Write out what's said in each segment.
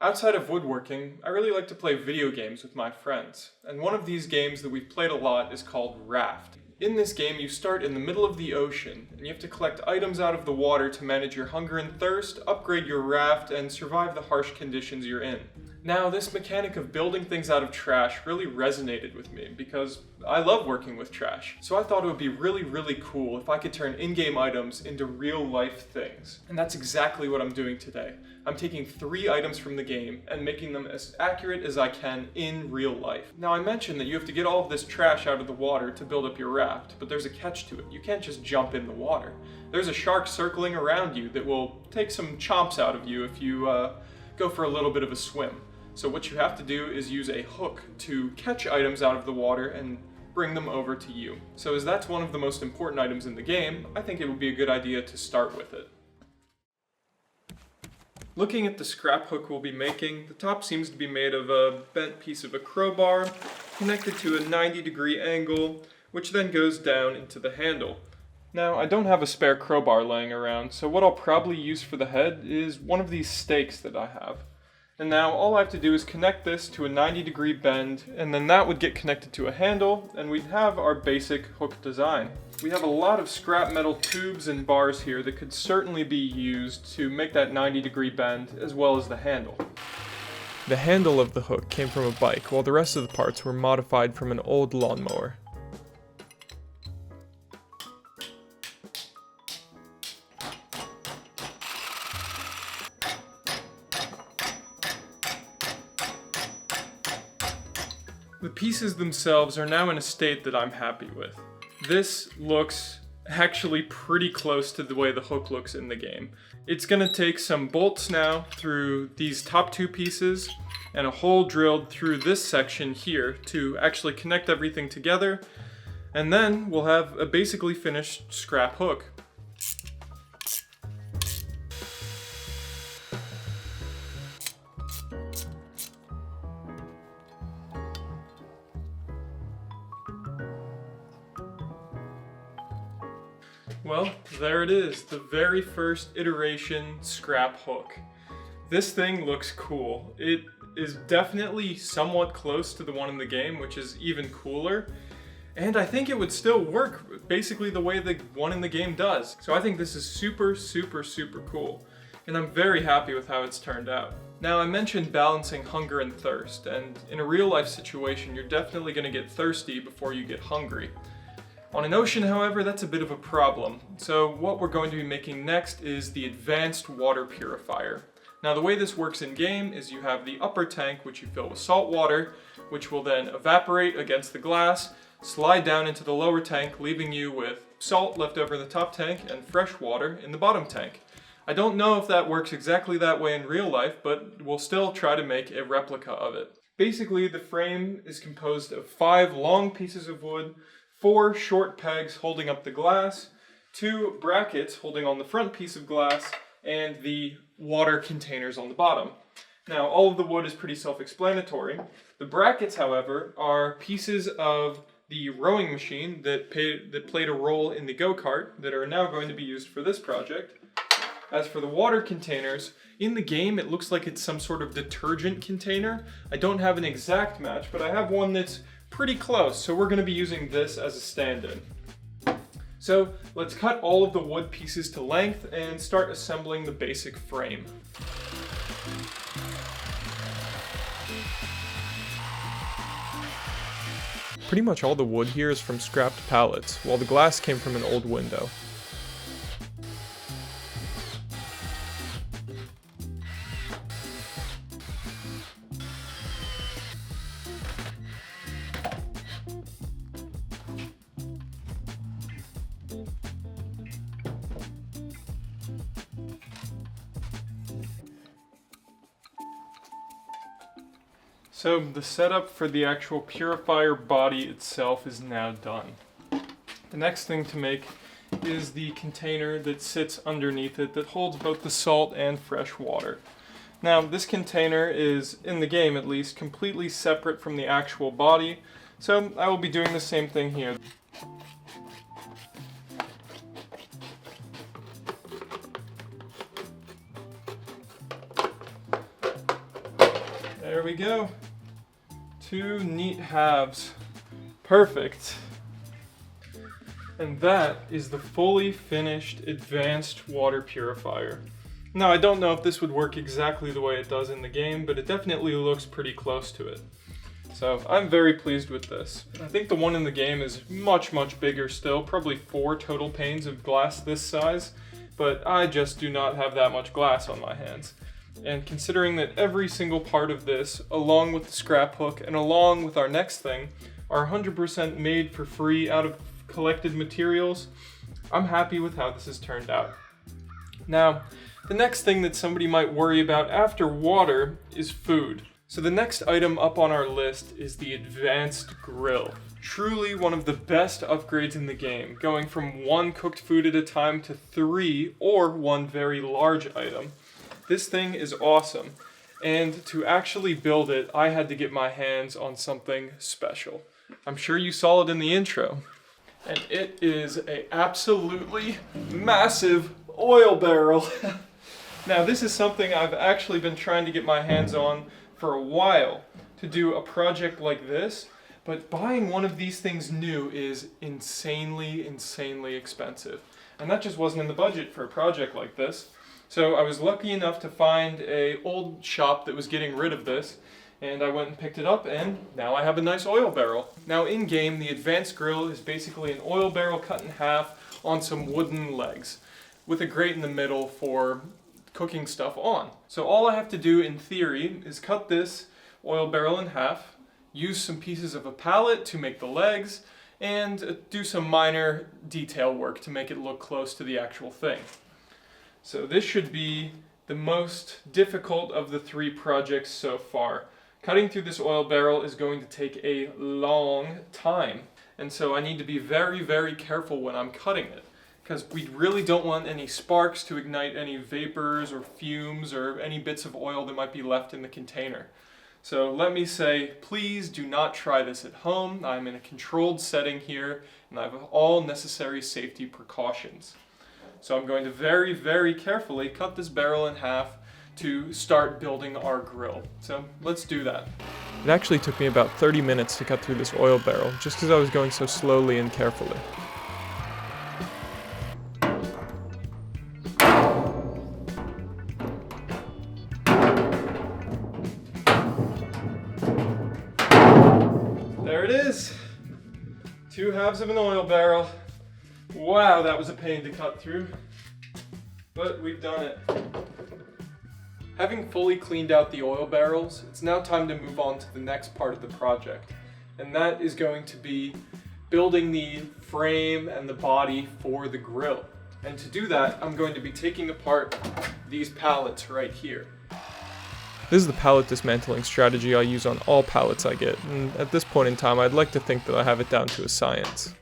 Outside of woodworking, I really like to play video games with my friends, and one of these games that we've played a lot is called Raft. In this game, you start in the middle of the ocean, and you have to collect items out of the water to manage your hunger and thirst, upgrade your raft, and survive the harsh conditions you're in. Now, this mechanic of building things out of trash really resonated with me because I love working with trash. So I thought it would be really cool if I could turn in-game items into real-life things. And that's exactly what I'm doing today. I'm taking 3 items from the game and making them as accurate as I can in real life. Now, I mentioned that you have to get all of this trash out of the water to build up your raft, but there's a catch to it. You can't just jump in the water. There's a shark circling around you that will take some chomps out of you if you go for a little bit of a swim. So what you have to do is use a hook to catch items out of the water and bring them over to you. So as that's one of the most important items in the game, I think it would be a good idea to start with it. Looking at the scrap hook we'll be making, the top seems to be made of a bent piece of a crowbar connected to a 90-degree angle, which then goes down into the handle. Now, I don't have a spare crowbar laying around, so what I'll probably use for the head is one of these stakes that I have. And now all I have to do is connect this to a 90-degree bend, and then that would get connected to a handle, and we'd have our basic hook design. We have a lot of scrap metal tubes and bars here that could certainly be used to make that 90-degree bend, as well as the handle. The handle of the hook came from a bike, while the rest of the parts were modified from an old lawnmower. The pieces themselves are now in a state that I'm happy with. This looks actually pretty close to the way the hook looks in the game. It's going to take some bolts now through these top 2 pieces and a hole drilled through this section here to actually connect everything together, and then we'll have a basically finished scrap hook. Well, there it is, the very first iteration scrap hook. This thing looks cool. It is definitely somewhat close to the one in the game, which is even cooler. And I think it would still work basically the way the one in the game does. So I think this is super cool. And I'm very happy with how it's turned out. Now, I mentioned balancing hunger and thirst, and in a real life situation, you're definitely going to get thirsty before you get hungry. On an ocean, however, that's a bit of a problem. So what we're going to be making next is the advanced water purifier. Now, the way this works in game is you have the upper tank, which you fill with salt water, which will then evaporate against the glass, slide down into the lower tank, leaving you with salt left over in the top tank and fresh water in the bottom tank. I don't know if that works exactly that way in real life, but we'll still try to make a replica of it. Basically, the frame is composed of 5 long pieces of wood, 4 short pegs holding up the glass, 2 brackets holding on the front piece of glass, and the water containers on the bottom. Now, all of the wood is pretty self-explanatory. The brackets, however, are pieces of the rowing machine that played a role in the go-kart that are now going to be used for this project. As for the water containers, in the game it looks like it's some sort of detergent container. I don't have an exact match, but I have one that's pretty close, so we're going to be using this as a stand-in. So let's cut all of the wood pieces to length and start assembling the basic frame. Pretty much all the wood here is from scrapped pallets, while the glass came from an old window. So the setup for the actual purifier body itself is now done. The next thing to make is the container that sits underneath it that holds both the salt and fresh water. Now this container is, in the game at least, completely separate from the actual body, so I will be doing the same thing here. There we go. 2 neat halves. Perfect. And that is the fully finished advanced water purifier. Now, I don't know if this would work exactly the way it does in the game, but it definitely looks pretty close to it. So I'm very pleased with this. I think the one in the game is much, much bigger still, probably 4 total panes of glass this size, but I just do not have that much glass on my hands. And considering that every single part of this, along with the scrap hook and along with our next thing, are 100% made for free out of collected materials, I'm happy with how this has turned out. Now, the next thing that somebody might worry about after water is food. So the next item up on our list is the advanced grill. Truly one of the best upgrades in the game, going from 1 cooked food at a time to 3 or 1 very large item. This thing is awesome, and to actually build it, I had to get my hands on something special. I'm sure you saw it in the intro. And it is an absolutely massive oil barrel. Now, this is something I've actually been trying to get my hands on for a while to do a project like this, but buying one of these things new is insanely expensive. And that just wasn't in the budget for a project like this. So I was lucky enough to find an old shop that was getting rid of this, and I went and picked it up, and now I have a nice oil barrel. Now in game, the advanced grill is basically an oil barrel cut in half on some wooden legs, with a grate in the middle for cooking stuff on. So all I have to do in theory is cut this oil barrel in half, use some pieces of a pallet to make the legs, and do some minor detail work to make it look close to the actual thing. So this should be the most difficult of the 3 projects so far. Cutting through this oil barrel is going to take a long time, and so I need to be very careful when I'm cutting it, because we really don't want any sparks to ignite any vapors or fumes or any bits of oil that might be left in the container. So let me say, please do not try this at home. I'm in a controlled setting here, and I have all necessary safety precautions. So I'm going to very carefully cut this barrel in half to start building our grill. So let's do that. It actually took me about 30 minutes to cut through this oil barrel, just because I was going so slowly and carefully. There it is! 2 halves of an oil barrel. Wow, that was a pain to cut through, but we've done it. Having fully cleaned out the oil barrels, it's now time to move on to the next part of the project, and that is going to be building the frame and the body for the grill. And to do that, I'm going to be taking apart these pallets right here. This is the pallet dismantling strategy I use on all pallets I get, and at this point in time I'd like to think that I have it down to a science.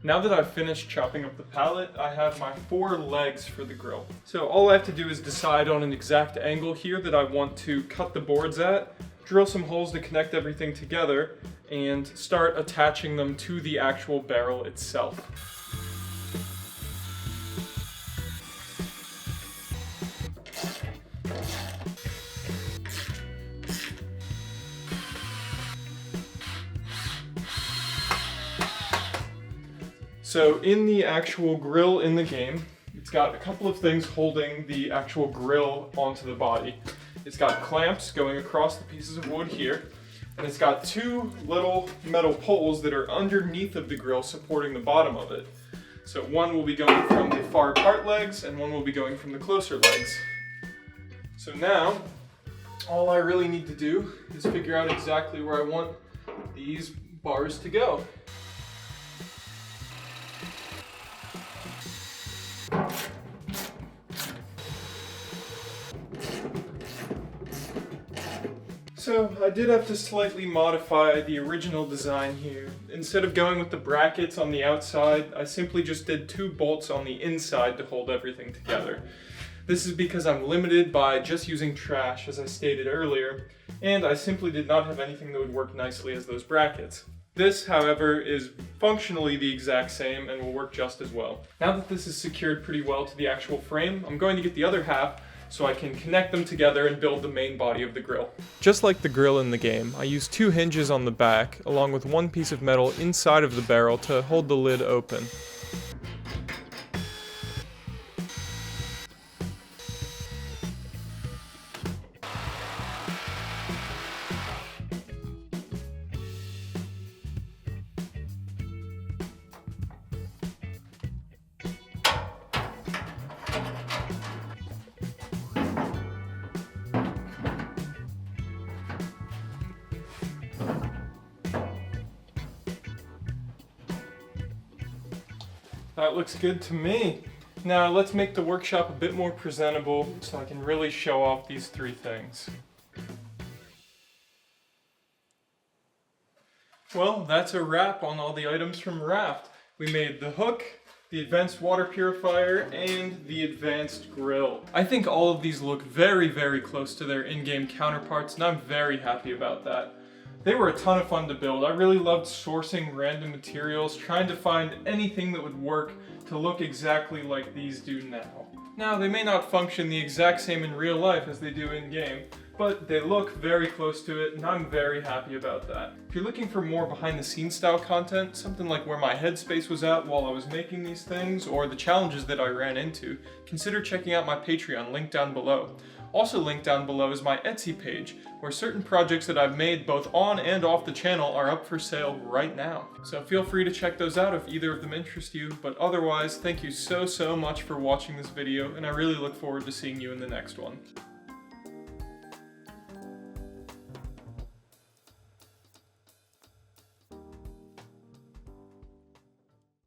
Now that I've finished chopping up the pallet, I have my 4 legs for the grill. So all I have to do is decide on an exact angle here that I want to cut the boards at, drill some holes to connect everything together, and start attaching them to the actual barrel itself. So in the actual grill in the game, it's got a couple of things holding the actual grill onto the body. It's got clamps going across the pieces of wood here, and it's got 2 little metal poles that are underneath of the grill supporting the bottom of it. So one will be going from the far apart legs, and one will be going from the closer legs. So now, all I really need to do is figure out exactly where I want these bars to go. So I did have to slightly modify the original design here. Instead of going with the brackets on the outside, I simply just did 2 bolts on the inside to hold everything together. This is because I'm limited by just using trash, as I stated earlier, and I simply did not have anything that would work nicely as those brackets. This, however, is functionally the exact same and will work just as well. Now that this is secured pretty well to the actual frame, I'm going to get the other half so I can connect them together and build the main body of the grill. Just like the grill in the game, I use 2 hinges on the back, along with 1 piece of metal inside of the barrel to hold the lid open. That looks good to me. Now let's make the workshop a bit more presentable so I can really show off these 3 things. Well, that's a wrap on all the items from Raft. We made the hook, the advanced water purifier, and the advanced grill. I think all of these look very, very close to their in-game counterparts, and I'm very happy about that. They were a ton of fun to build. I really loved sourcing random materials, trying to find anything that would work to look exactly like these do now. Now, they may not function the exact same in real life as they do in-game, but they look very close to it, and I'm very happy about that. If you're looking for more behind-the-scenes style content, something like where my headspace was at while I was making these things, or the challenges that I ran into, consider checking out my Patreon, linked down below. Also linked down below is my Etsy page, where certain projects that I've made both on and off the channel are up for sale right now. So feel free to check those out if either of them interest you, but otherwise, thank you so much for watching this video, and I really look forward to seeing you in the next one.